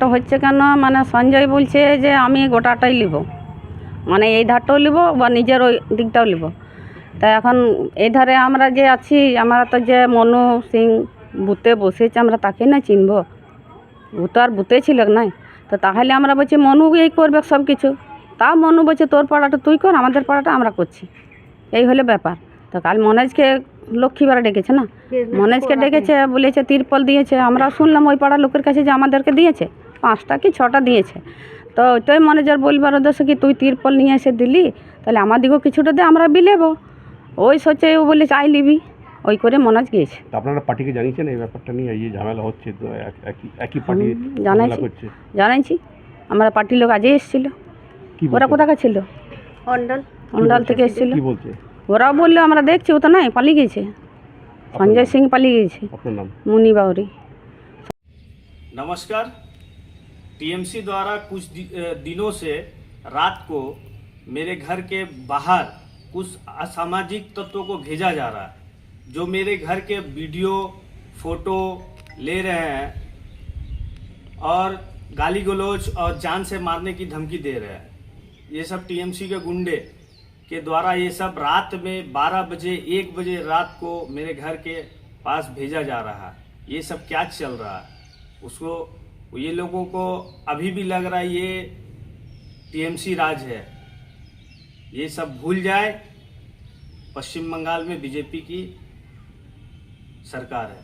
ঝামেলাটা হচ্ছে কেন, মানে সঞ্জয় বলছে যে আমি গোটাটাই নিব, মানে এই ধারটাও নিব বা নিজের ওই দিকটাও নিব। তা এখন এই ধারে আমরা যে আছি, আমরা তো যে মনু সিং বুথে বসেছে আমরা তাকে না চিনব, ও তো আর বুথে ছিল নাই। তো তাহলে আমরা বলছি মনু এই করবে সব কিছু, তা মনু বলছে তোর পাড়াটা তুই কর, আমাদের পাড়াটা আমরা করছি, এই হলো ব্যাপার। তো কাল মনোজকে লক্ষ্মীবার ডেকেছে না, মনোজকে ডেকেছে, বলেছে তিরপল দিয়েছে। আমরা শুনলাম ওই পাড়ার লোকের কাছে যে আমাদেরকে দিয়েছে 5টা কি 6টা দিয়েছে। তো ওইটাই মনোজের বলবার উদ্দেশ্য কি তুই তিরপল নিয়ে এসে দিলি, তাহলে আমাদিকেও কিছুটা দে, আমরা বিলেবো। ওই সোচে ও বলে চাই লিবি, ওই করে মনোজ গিয়েছে। আপনারা পার্টিকে জানিয়েছেন এই ব্যাপারটা নিয়ে, এই যে ঝামেলা হচ্ছে, তো একই পার্টি জানাইছি করছে? জানাইছি, আমরা পার্টির লোক আজই এসেছিল। ওরা কোথাকার ছিল? অন্ডাল থেকে এসেছিল। কি বলছে? ওরাও বললো আমরা দেখছি, ও তো নাই, পালিয়ে গেছে। संजय सिंह पालिए गए। अपना नाम? मुन्नी बावरी। नमस्कार। टीएमसी द्वारा कुछ दिनों से रात को मेरे घर के बाहर कुछ असामाजिक तत्वों को भेजा जा रहा है, जो मेरे घर के वीडियो फोटो ले रहे हैं और गाली गलौज और जान से मारने की धमकी दे रहे हैं। ये सब टीएमसी के गुंडे के द्वारा ये सब रात में 12 बजे 1 बजे रात को मेरे घर के पास भेजा जा रहा है। ये सब क्या चल रहा है, उसको ये लोगों को अभी भी लग रहा है ये टीएमसी राज है। ये सब भूल जाए, पश्चिम बंगाल में बीजेपी की सरकार है।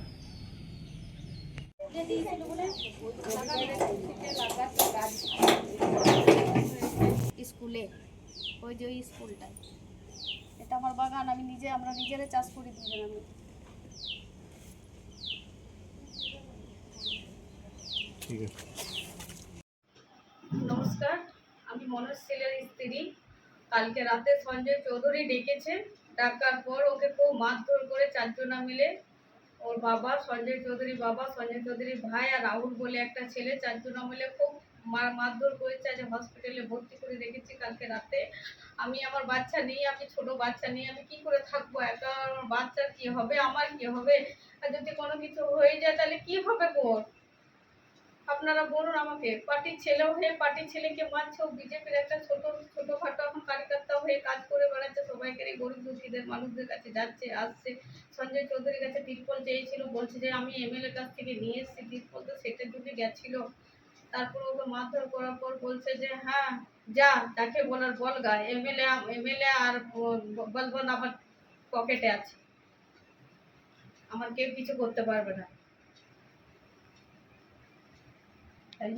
স্কুলে ওই যে ওই স্কুলটায়, এটা আমার বাগান, আমি নিজে, আমরা নিজেরা চাষ করি দুজন। আমি ঠিক আছে। নমস্কার, আমি মনোজ ছেলের স্ত্রী। কালকে রাতে সঞ্জয় চৌধুরী ডেকেছে, ডাকার পর ওকে খুব মারধর করে 4 জনা মিলে, ওর বাবা সঞ্জয় চৌধুরী বাবা, সঞ্জয় চৌধুরী ভাই আর রাহুল বলে একটা ছেলে, 4 জনা মিলে খুব মারধর করেছে। আজ হসপিটালে ভর্তি করে রেখেছি। কালকে রাতে আমি আমার বাচ্চা নিয়ে, আমি ছোট বাচ্চা নিয়ে আমি কি করে থাকবো একা? আমার বাচ্চার কি হবে, আমার কি হবে? আর যদি কোনো কিছু হয়ে যায় তাহলে কি হবে গো? আপনারা বলুন আমাকে। পার্টির ছেলে হয়ে পার্টির ছেলেকে মারছে, বিজেপির একটা ছোটখাটো এখন কার্যকর্তা হয়ে কাজ করে বেড়াচ্ছে, সবাইকে গরিব দুঃখীদের মানুষদের কাছে যাচ্ছে আসছে। সঞ্জয় চৌধুরীর কাছে তিরপল চেয়েছিল, বলছে যে আমি এমএলএ কাছ থেকে নিয়ে এসেছি তিরপল, তো সেটার জন্য গেছিল। তারপর ওকে মারধর করার পর বলছে যে হ্যাঁ যা, যাকে বলার বলগা, এমএলএ আর বলবন আমার পকেটে আছে, আমার কেউ কিছু করতে পারবে না।